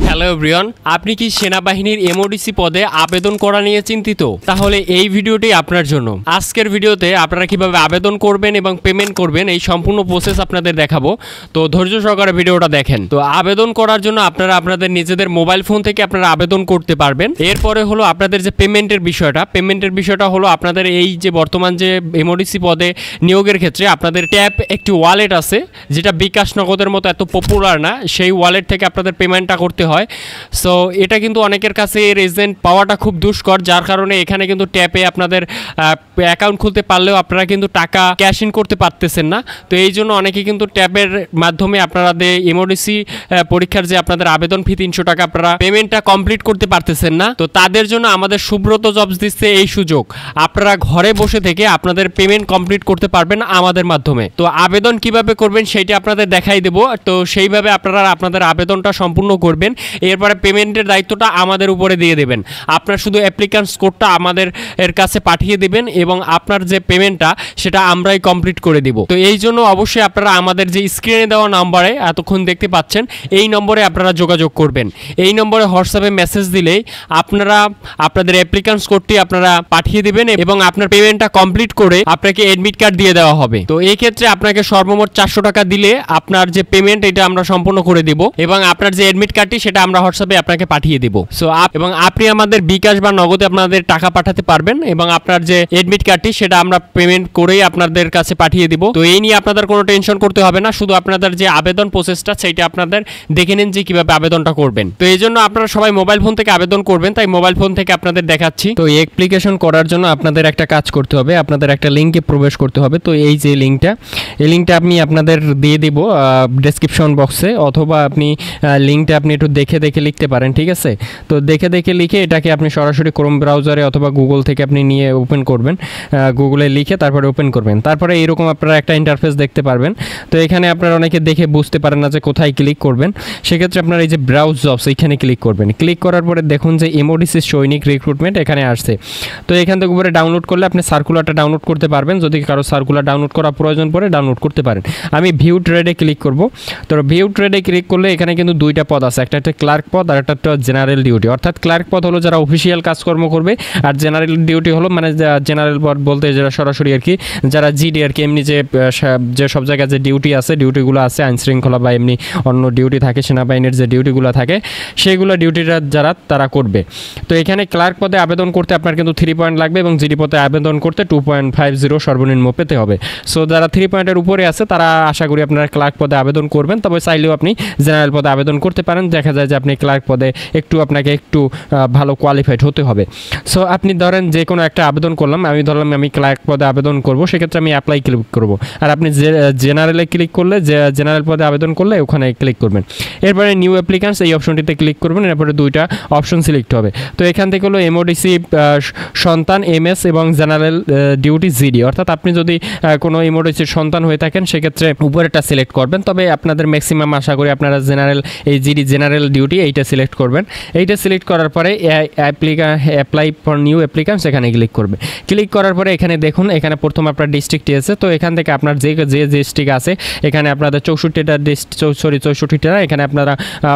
Hello everyone, আপনি কি সেনাবাহিনীর এমওডিসি পদে আবেদন করা নিয়ে চিন্তিত? তাহলে এই ভিডিওটি আপনার জন্য। আজকের ভিডিওতে আপনারা কিভাবে আবেদন করবেন এবং পেমেন্ট করবেন এই সম্পূর্ণ প্রসেস আপনাদের দেখাবো। তো ধৈর্য সহকারে ভিডিওটা দেখেন। তো আবেদন করার জন্য আপনারা আপনাদের নিজেদের মোবাইল ফোন থেকে আপনারা আবেদন করতে পারবেন। এরপরে হলো আপনাদের যে পেমেন্টের বিষয়টা হলো আপনাদের এই যে বর্তমান যে এমওডিসি পদে নিয়োগের ক্ষেত্রে আপনাদের ট্যাপ একটি ওয়ালেট আছে, যেটা বিকাশ নগদের মতো এত পপুলার না। সেই ওয়ালেট থেকে আপনাদের পেমেন্টটা করতে হয়। সো এটা কিন্তু অনেকের কাছে এর এজেন্ট পাওয়াটা খুব দুষ্কর, যার কারণে এখানে কিন্তু ট্যাপে আপনাদের অ্যাকাউন্ট খুলতে পারলেও আপনারা কিন্তু টাকা ক্যাশ ইন করতে পারতেছেন না। তো এই জন্য অনেকে কিন্তু ট্যাপের মাধ্যমে আপনাদের এমওডিসি পরীক্ষার যে আপনাদের আবেদন ফি 300 টাকা আপনারা পেমেন্টটা কমপ্লিট করতে পারতেছেন না। তো তাদের জন্য আমাদের সুব্রত জবস দিচ্ছে এই সুযোগ, আপনারা ঘরে বসে থেকে আপনাদের পেমেন্ট কমপ্লিট করতে পারবেন আমাদের মাধ্যমে। তো আবেদন কিভাবে করবেন সেটা আপনাদের দেখাই দেবো। তো সেইভাবে আপনারা আপনাদের আবেদনটা সম্পূর্ণ করবেন। এরপরে পেমেন্টের দায়িত্বটা আমাদের উপরে দিয়ে দেবেন। আপনার শুধু অ্যাপ্লিকেন্টস কোডটা আমাদের এর কাছে পাঠিয়ে দেবেন এবং আপনার যে পেমেন্টটা সেটা আমরাই কমপ্লিট করে দিব। তো এই জন্য অবশ্যই আপনারা আমাদের যে স্ক্রিনে দেওয়া নাম্বারে এতক্ষণ দেখতে পাচ্ছেন এই নম্বরে আপনারা যোগাযোগ করবেন। এই নম্বরে হোয়াটসঅ্যাপে মেসেজ দিলেই আপনারা আপনাদের অ্যাপ্লিকেন্টস কোডটি আপনারা পাঠিয়ে দেবেন এবং আপনার পেমেন্টটা কমপ্লিট করে আপনাকে অ্যাডমিট কার্ড দিয়ে দেওয়া হবে। তো এই ক্ষেত্রে আপনাকে সর্বমোট 400 টাকা দিলে আপনার যে পেমেন্ট এটা আমরা সম্পূর্ণ করে দিব এবং আপনার যে অ্যাডমিট কার্ডটি সেটা আমরা হোয়াটসঅ্যাপে আপনাকে পাঠিয়ে দিব। সো এবং আপনি আমাদের বিকাশ বা নগদে আপনাদের টাকা পাঠাতে পারবেন এবং আপনার যে অ্যাডমিট কার্ডটি সেটা আমরা পেমেন্ট করেই আপনাদের কাছে পাঠিয়ে দিব। তো এই নিয়ে আপনাদের কোনো টেনশন করতে হবে না, শুধু আপনাদের যে আবেদন প্রসেসটা সেইটা আপনাদের দেখে নিন যে কিভাবে আবেদনটা করবেন। তো এই জন্য আপনারা সবাই মোবাইল ফোন থেকে আবেদন করবেন, তাই মোবাইল ফোন থেকে আপনাদের দেখাচ্ছি। তো এই অ্যাপ্লিকেশন করার জন্য আপনাদের একটা কাজ করতে হবে, আপনাদের একটা লিঙ্কে প্রবেশ করতে হবে। তো এই যে লিঙ্কটা আমি আপনাদের দিয়ে দিব ডেসক্রিপশন বক্সে, অথবা আপনি লিঙ্কটা আপনি একটু দেখে লিখতে পারেন, ঠিক আছে? তো দেখে লিখে এটাকে আপনি সরাসরি ক্রোম ব্রাউজারে অথবা গুগল থেকে আপনি নিয়ে ওপেন করবেন, গুগলে লিখে তারপরে ওপেন করবেন। তারপরে এরকম আপনারা একটা ইন্টারফেস দেখতে পারবেন। তো এখানে আপনারা অনেকে দেখে বুঝতে পারেন না যে কোথায় ক্লিক করবেন, সেক্ষেত্রে আপনারা এই যে ব্রাউজ জবস এখানে ক্লিক করবেন। ক্লিক করার পরে দেখুন যে এমওডিসি সৈনিক রিক্রুটমেন্ট এখানে আসছে। তো এখান থেকে উপরে ডাউনলোড করলে আপনি সার্কুলারটা ডাউনলোড করতে পারবেন। যদি কারো সার্কুলার ডাউনলোড করা প্রয়োজন পড়ে ডাউনলোড করতে পারেন। আমি ভিউ ট্রেডে ক্লিক করব। তো ভিউ ট্রেডে ক্লিক করলে এখানে কিন্তু দুইটা পদ আছে, একটা ক্লার্ক পদ আর একটা জেনারেল ডিউটি। অর্থাৎ ক্লার্ক পদ হলো যারা অফিসিয়াল কাজকর্ম করবে, আর জেনারেল ডিউটি হলো মানে জেনারেল পদ বলতে যারা সরাসরি আর কি যারা জিডি আর কি এমনি যে সব জায়গায় যে ডিউটি আছে, ডিউটিগুলো আছে আইন শৃঙ্খলা বা এমনি অন্য ডিউটি থাকে, সেনাবাহিনীর যে ডিউটিগুলো থাকে সেইগুলো ডিউটিটা যারা তারা করবে। তো এখানে ক্লার্ক পদে আবেদন করতে আপনার কিন্তু 3 পয়েন্ট লাগবে এবং জিডি পদে আবেদন করতে 2.50 সর্বনিম্ন পেতে হবে। সো যারা 3 পয়েন্টের উপরে আছে তারা আশা করি আপনারা ক্লার্ক পদে আবেদন করবেন। তবে চাইলেও আপনি জেনারেল পদে আবেদন করতে পারেন। দেখা যায় যে আপনি ক্লার্ক পদে আপনাকে একটু ভালো কোয়ালিফাইড হতে হবে। সো আপনি ধরেন যে কোনো একটা আবেদন করলাম, আমি ধরলাম আমি ক্লার্ক পদে আবেদন করব, সেক্ষেত্রে আমি অ্যাপ্লাই ক্লিক করব। আর আপনি জেনারেলে ক্লিক করলে জেনারেল পদে আবেদন করলে ওখানে ক্লিক করবেন। এরপরে নিউ অ্যাপ্লিক্যান্টস এই অপশনটিতে ক্লিক করবেন। এরপরে দুইটা অপশন সিলেক্ট হবে। তো এখান থেকে হলো এমওডিসি সন্তান এমএস এবং জেনারেল ডিউটি জিডি। অর্থাৎ আপনি যদি কোনো এমওডিসির সন্তান হয়ে থাকেন সেক্ষেত্রে উপরেটা সিলেক্ট করবেন। তবে আপনাদের ম্যাক্সিমাম আশা করি আপনারা জেনারেল এই জিডি জেনারেল ডিউটি এইটা সিলেক্ট করবেন। এইটা সিলেক্ট করার পরে অ্যাপ্লাই ফর নিউ অ্যাপ্লিক্যান্টস এখানে ক্লিক করবে। ক্লিক করার পরে এখানে দেখুন এখানে প্রথম আপনার ডিস্ট্রিক্টটি আছে। তো এখান থেকে আপনার যে ডিস্ট্রিক্ট আছে এখানে আপনাদের 64টা এখানে আপনারা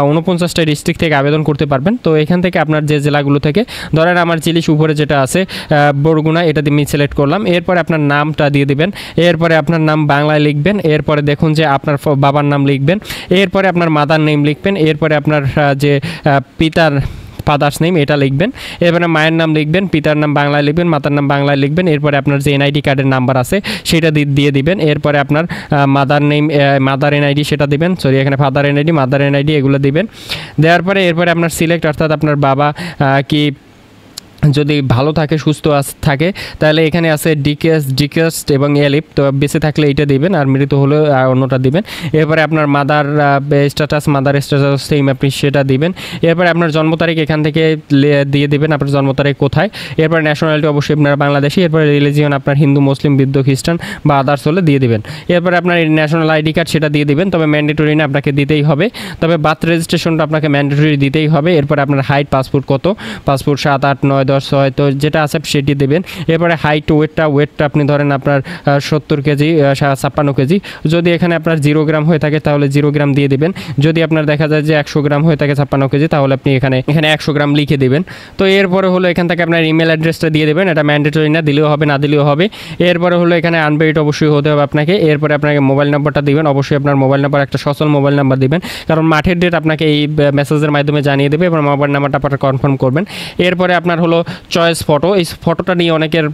49টা ডিস্ট্রিক্ট থেকে আবেদন করতে পারবেন। তো এখান থেকে আপনার যে জেলাগুলো থেকে ধরেন আমার জিলিশ উপরে যেটা আছে বরগুনা, এটা আমি সিলেক্ট করলাম। এরপরে আপনার নামটা দিয়ে দিবেন। এরপরে আপনার নাম বাংলায় লিখবেন। এরপরে দেখুন যে আপনার বাবার নাম লিখবেন। এরপরে আপনার মাদার নেম লিখবেন। এরপরে আপনার যে পিতার ফাদার্স নেম এটা লিখবেন। এরপরে মায়ের নাম লিখবেন, পিতার নাম বাংলায় লিখবেন, মাতার নাম বাংলায় লিখবেন। এরপরে আপনার যে এনআইডি কার্ডের নাম্বার আছে সেটা দিয়ে দিবেন। এরপরে আপনার মাদার নেম মাদার এনআইডি সেটা দিবেন, এখানে ফাদার এনআইডি মাদার এনআইডি এগুলো দিবেন। দেওয়ার পরে এরপরে আপনার সিলেক্ট, অর্থাৎ আপনার বাবা কি যদি ভালো থাকে সুস্থ থাকে তাহলে এখানে আছে ডিকেস্ট এবং এলিপ। তো বেঁচে থাকলে এইটা দিবেন আর মৃত হলে অন্যটা দিবেন। এরপরে আপনার মাদার স্ট্যাটাস সেম আপনি সেটা দিবেন। এরপরে আপনার জন্ম তারিখ এখান থেকে দিয়ে দিবেন, আপনার জন্ম তারিখ কোথায়। এরপরে ন্যাশনালিটি অবশ্যই আপনার বাংলাদেশি। এরপরে রিলিজিয়ন আপনার হিন্দু মুসলিম বৌদ্ধ খ্রিস্টান বা আদার্স হলে দিয়ে দিবেন। এরপরে আপনার ন্যাশনাল আইডি কার্ড সেটা দিয়ে দিবেন, তবে ম্যান্ডেটরি না, আপনাকে দিতেই হবে। তবে বার্থ রেজিস্ট্রেশনটা আপনাকে ম্যান্ডেটরি দিতেই হবে। এরপরে আপনার হাইট পাসপোর্ট কত, পাসপোর্ট 7, 8, 9, 10 তো যেটা আছে সেটি দেবেন। এরপরে হাইট ওয়েটটা আপনি ধরেন আপনার 70 কেজি 56 কেজি, যদি এখানে আপনার 0 গ্রাম হয়ে থাকে তাহলে 0 গ্রাম দিয়ে দেবেন। যদি আপনার দেখা যায় যে 100 গ্রাম হয়ে থাকে 56 কেজি তাহলে আপনি এখানে 100 গ্রাম লিখে দেবেন। তো এরপরে হলো এখান থেকে আপনার ইমেল অ্যাড্রেসটা দিয়ে দেবেন, এটা ম্যান্ডেটরি না, দিলেও হবে না দিলেও হবে। এরপরে হলো এখানে আনমেরিড অবশ্যই হতে হবে আপনাকে। এরপরে আপনাকে মোবাইল নাম্বারটা দিবেন, অবশ্যই আপনার মোবাইল নাম্বার একটা সচল মোবাইল নাম্বার দিবেন, কারণ মাঠের ডেট আপনাকে এই মেসেজের মাধ্যমে জানিয়ে দেবে এবং মোবাইল নাম্বারটা আপনারা কনফার্ম করবেন। এরপরে আপনার হলো চয়েস ফটো, এই ফটোটা নিয়ে অনেকের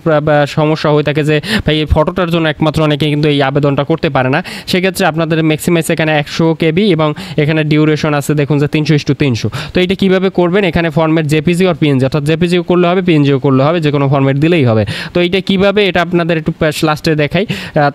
সমস্যা হয়ে থাকে যে ভাই এই ফটোটার জন্য একমাত্র অনেকে কিন্তু এই আবেদনটা করতে পারে না। সেক্ষেত্রে আপনাদের ম্যাক্সিমাইজ এখানে 100 কেবি এবং এখানে ডিউরেশন আছে দেখুন যে 300:300। তো এটা কীভাবে করবেন, এখানে ফরম্যাট জেপিজি আর পিএনজি, অর্থাৎ জেপিজিও করলে হবে পিএনজিও করলে হবে, যে কোনো ফরম্যাট দিলেই হবে। তো এইটা কীভাবে এটা আপনাদের একটু লাস্টে দেখাই।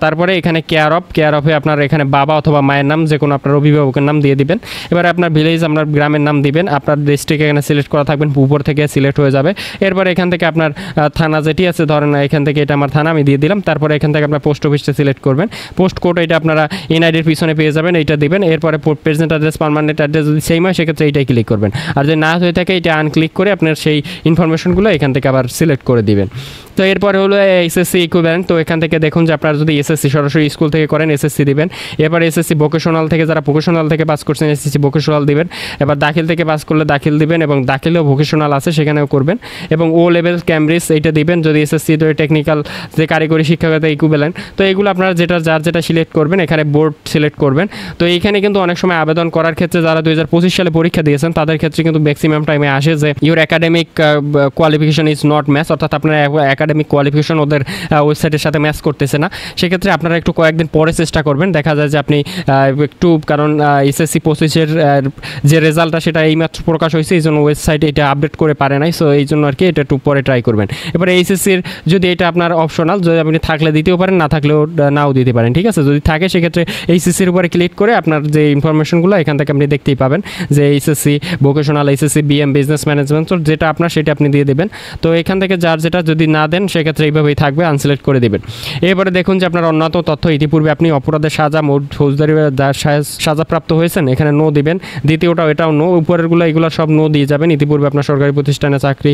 তারপরে এখানে কেয়ার অফে আপনার এখানে বাবা অথবা মায়ের নাম যে কোনো আপনার অভিভাবকের নাম দিয়ে দিবেন। এবারে আপনার ভিলেজ আপনার গ্রামের নাম দিবেন, আপনার ডিস্ট্রিক্ট এখানে সিলেক্ট করা থাকবেন, উপর থেকে সিলেক্ট হয়ে যাবে। এরপরে এখান থেকে আপনার থানা যেটি আছে ধরেন এখান থেকে এটা আমার থানা আমি দিয়ে দিলাম। তারপরে এখান থেকে আপনার পোস্ট অফিসটা সিলেক্ট করবেন, পোস্ট কোড এটা আপনারা এনআইডির পিছনে পেয়ে যাবেন, এইটা দিবেন। এরপরে প্রেজেন্ট অ্যাড্রেস পার্মানেন্ট অ্যাড্রেস যদি সেম হয় সেক্ষেত্রে এইটাই ক্লিক করবেন, আর যদি না হয়ে থাকে এটা আনক্লিক করে আপনার সেই ইনফরমেশনগুলো এখান থেকে আবার সিলেক্ট করে দিবেন। তো এরপরে হলো এসএসসি ইকুইভ্যালেন্ট। তো এখান থেকে দেখুন যে আপনারা যদি এসএসসি সরাসরি স্কুল থেকে করেন এসএসসি দিবেন। এরপর এসএসসি ভোকেশনাল থেকে যারা ভোকেশনাল থেকে পাস করছেন এসএসসি ভোকেশনাল দিবেন। এবার দাখিল থেকে পাস করলে দাখিল দিবেন, এবং দাখিলেও ভোকেশনাল আছে সেখানেও করবেন। এবং ও লেভেল ক্যামব্রিজ এইটা দিবেন যদি এসএসসি তো টেকনিক্যাল যে কারিগরি শিক্ষাগত ইকুইভ্যালেন্ট। তো এগুলো আপনারা যেটা সিলেক্ট করবেন, এখানে বোর্ড সিলেক্ট করবেন। তো এইখানে কিন্তু অনেক সময় আবেদন করার ক্ষেত্রে যারা 2025 সালে পরীক্ষা দিয়েছেন তাদের ক্ষেত্রে কিন্তু ম্যাক্সিমাম টাইমে আসে যে your academic qualification is not match, অর্থাৎ আপনার একাডেমিক কোয়ালিফিকেশন ওদের ওয়েবসাইটের সাথে ম্যাচ করতেছে না। সেক্ষেত্রে আপনারা একটু কয়েকদিন পরে চেষ্টা করবেন, দেখা যায় যে আপনি একটু, কারণ এসএসসি 25-এর যে রেজাল্টটা সেটা এইমাত্র প্রকাশ হয়েছে, এই জন্য ওয়েবসাইটে এটা আপডেট করে পারে নাই। সো এই জন্য আর কি এটা একটু পরে ট্রাই করবেন। এবারে এইচএসসির যদি এটা আপনার অপশনাল, যদি আপনি থাকলে দিতেও পারেন, না থাকলেও নাও দিতে পারেন, ঠিক আছে। যদি থাকে সেক্ষেত্রে এইচএসসির উপরে ক্লিক করে আপনার যে ইনফরমেশনগুলো এখান থেকে আপনি দেখতেই পাবেন যে HSC vocational, HSC BM business management, তো যেটা আপনার সেটা আপনি দিয়ে দেবেন। তো এখান থেকে যার যেটা যদি না দেন সেক্ষেত্রে এইভাবেই থাকবে, আনসিলেক্ট করে দেবেন। এরপরে দেখুন যে আপনার অন্যত তথ্য, ইতিপূর্বে আপনি অপরাধের সাজা ফৌজদারি সাজাপ্রাপ্ত হয়েছেন, এখানে নো দিবেন। দ্বিতীয়টাও এটাও নো, উপরেরগুলো এগুলো সব নো দিয়ে যাবেন। ইতিপূর্বে আপনার সরকারি প্রতিষ্ঠানে চাকরি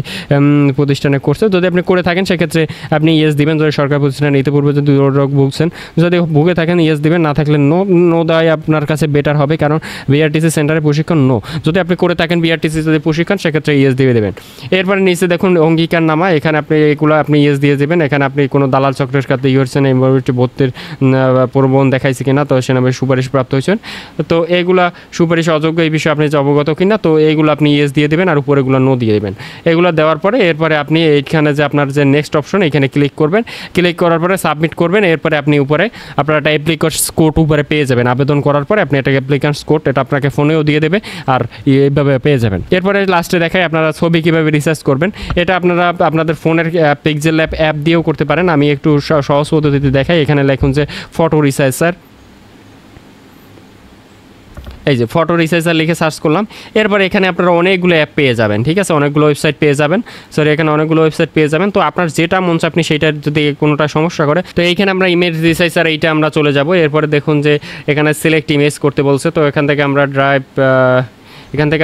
প্রতিষ্ঠানে করছে, যদি আপনি করে থাকেন সেক্ষেত্রে আপনি ইয়েস দিবেন। যদি সরকারি প্রতিষ্ঠানে ইতিপূর্বে যদি রোগ ভুগছেন, যদি ভুগে থাকেন ইয়েস দিবেন, না থাকলে নো দেওয়াই আপনার কাছে বেটার হবে, কারণ বিআরটিসি সেন্টারে প্রশিক্ষণ নো। যদি আপনি করে থাকেন বিআরটিসি যদি প্রশিক্ষণ সেক্ষেত্রে ইয়েস দিয়ে দেবেন। এরপরে নিচে দেখুন অঙ্গীকার নামা, এখানে আপনি এগুলো আপনি ইয়েস দিয়ে দেবেন। এখানে আপনি কোনো দালাল চক্রের সাথে ইউরসেন ইউনিভার্সিটি ভর্তির প্রবণ দেখাইছে কিনা, তো সে নামে সুপারিশ প্রাপ্ত হয়েছেন, তো এইগুলা সুপারিশ অযোগ্য এই বিষয়ে আপনি যে অবগত কিনা, তো এইগুলো আপনি ইয়েস দিয়ে দেবেন, আর উপরেগুলো নো দিয়ে দেবেন। এগুলো দেওয়ার পরে এরপরে আপনি এইখানে যে আপনার যে নেক্সট অপশন এখানে ক্লিক করবেন, ক্লিক করার পরে সাবমিট করবেন। এরপরে আপনি উপরে আপনার একটা অ্যাপ্লিকেন্টস কোড উপরে পেয়ে যাবেন, আবেদন করার পরে আপনি একটা অ্যাপ্লিকেন্টস কোড এটা আপনাকে ফোনেও দিয়ে দেবে, আর এইভাবে পেয়ে যাবেন। এরপরে লাস্টে দেখায় আপনারা ছবি কীভাবে রিসার্চ করবেন, এটা আপনারা আপনাদের ফোনের পিক্সেল অ্যাপ দিয়েও করতে পারেন। আমি একটু সহজ পদ্ধতিতে দেখাই। এখানে লিখুন যে ফটো রিসার্চার, এই যে ফটো রিসার্চার লিখে সার্চ করলাম। এরপর এখানে আপনারা অনেকগুলো অ্যাপ পেয়ে যাবেন, ঠিক আছে, অনেকগুলো ওয়েবসাইট পেয়ে যাবেন, সরি এখানে অনেকগুলো ওয়েবসাইট পেয়ে যাবেন। তো আপনার যেটা মন চায় আপনি সেইটার যদি কোনোটা সমস্যা করে, তো এইখানে আমরা ইমেজ রিসার্চার এইটা আমরা চলে যাব। এরপরে দেখুন যে এখানে সিলেক্ট ইমেজ করতে বলছে, তো এখান থেকে আমরা ড্রাইভ এখান থেকে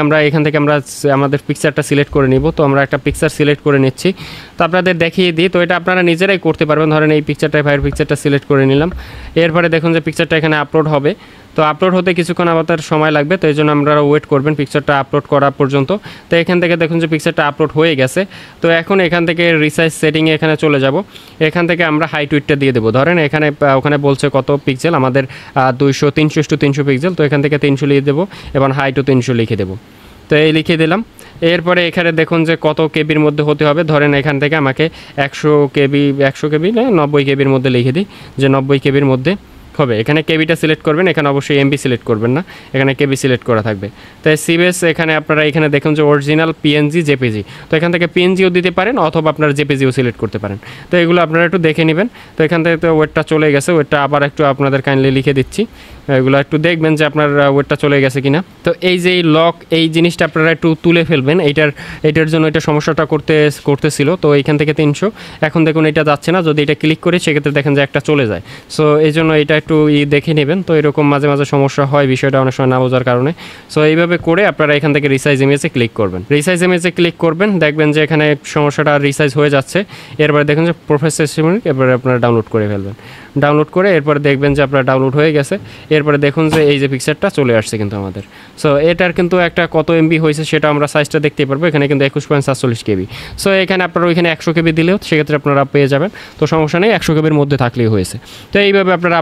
আমরা আমাদের পিকচারটা সিলেক্ট করে নিব। তো আমরা একটা পিকচার সিলেক্ট করে নিচ্ছি, তো আপনাদের দেখিয়ে দিই। তো এটা আপনারা নিজেরাই করতে পারবেন। ধরেন এই পিকচারটা ভাইয়ের পিকচারটা সিলেক্ট করে নিলাম। এরপরে দেখুন যে পিকচারটা এখানে আপলোড হবে, তো আপলোড হতে কিছুক্ষণ আমাদের সময় লাগবে, তো এই জন্য আপনারা ওয়েট করবেন পিকচারটা আপলোড করা পর্যন্ত। তো এখান থেকে দেখুন যে পিকচারটা আপলোড হয়ে গেছে। তো এখন এখান থেকে রিসাইজ সেটিংয়ে এখানে চলে যাব। এখান থেকে আমরা হাইট উইডটা দিয়ে দেবো। ধরেন এখানে ওখানে বলছে কত পিক্সেল, আমাদের 300 পিক্সেল, তো এখান থেকে 300 লিখে দেবো এবং হাইটও 300 লিখে দেবো। তো এই লিখে দিলাম। এরপরে এখানে দেখুন যে কত কেবির মধ্যে হতে হবে। ধরেন এখান থেকে আমাকে 100 কেবি না 90 কেবির মধ্যে লিখে দিই যে 90 কেবির মধ্যে হবে। এখানে কেবিটা সিলেক্ট করবেন, এখানে অবশ্যই এমবি সিলেক্ট করবেন না, এখানে কেবি সিলেক্ট করা থাকবে। তাই সিবিএস এখানে আপনারা এখানে দেখুন যে অরিজিনাল পিএনজি জেপিজি, তো এখান থেকে পিএনজিও দিতে পারেন অথবা আপনারা জেপিজিও সিলেক্ট করতে পারেন। তো এগুলো আপনারা একটু দেখে নেবেন। তো এখান থেকে তো ওয়েটটা চলে গেছে, ওয়েটটা আবার একটু আপনাদের কাইন্ডলি লিখে দিচ্ছি, এগুলো একটু দেখবেন যে আপনার ওয়েটটা চলে গেছে কিনা। তো এই যে লক এই জিনিসটা আপনারা একটু তুলে ফেলবেন, এইটার জন্য এটা সমস্যাটা করতেছিল। তো এইখান থেকে 300, এখন দেখুন এটা যাচ্ছে না, যদি এটা ক্লিক করি সেক্ষেত্রে দেখেন যে একটা চলে যায়। সো এই জন্য এটা একটু দেখে নেবেন। তো এরকম মাঝে মাঝে সমস্যা হয় বিষয়টা অনেক সময় না বোঝার কারণে। সো এইভাবে করে আপনারা এখান থেকে রিসাইজ ইমেজে ক্লিক করবেন। রিসাইজ ইমেজে ক্লিক করবেন, দেখবেন যে এখানে সমস্যাটা রিসাইজ হয়ে যাচ্ছে। এরপরে দেখুন যে প্রফেসর সিমুলিক, এরপরে আপনারা ডাউনলোড করে ফেলবেন। ডাউনলোড করে এরপরে দেখবেন যে আপনার ডাউনলোড হয়ে গেছে। এরপরে দেখুন যে এই যে পিকচারটা চলে আসছে কিন্তু আমাদের। সো এটার কিন্তু একটা কত এমবি হয়েছে সেটা আমরা সাইজটা দেখতেই পারবো। এখানে কিন্তু 21.47 কেবি। সো এখানে আপনারা ওইখানে 100 কেবি দিলেও সেক্ষেত্রে আপনারা পেয়ে যাবেন। তো সমস্যা নেই, 100 কেবির মধ্যে থাকলেই হয়েছে। তো এইভাবে আপনারা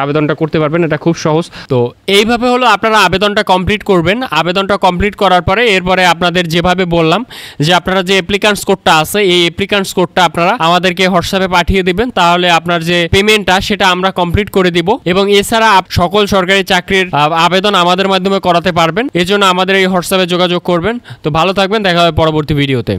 আবেদনটা করতে পারবেন, এটা খুব সহজ। তো এইভাবে হলো আপনারা আবেদনটা কমপ্লিট করবেন। আবেদনটা কমপ্লিট করার পরে এরপরে আপনাদের যেভাবে বললাম যে আপনারা যে অ্যাপ্লিক্যান্টস কোডটা আছে এই অ্যাপ্লিক্যান্টস কোডটা আপনারা আমাদেরকে হোয়াটসঅ্যাপে পাঠিয়ে দিবেন। তাহলে আপনার যে পেমেন্টটা সেটা আমরা কমপ্লিট করে দিব। এবং এছাড়া সকল সরকারি চাকরির আবেদন আমাদের মাধ্যমে করাতে পারবেন। এজন্য আমাদের এই হোয়াটসঅ্যাপে যোগাযোগ করবেন। তো ভালো থাকবেন, দেখা হবে পরবর্তী ভিডিওতে।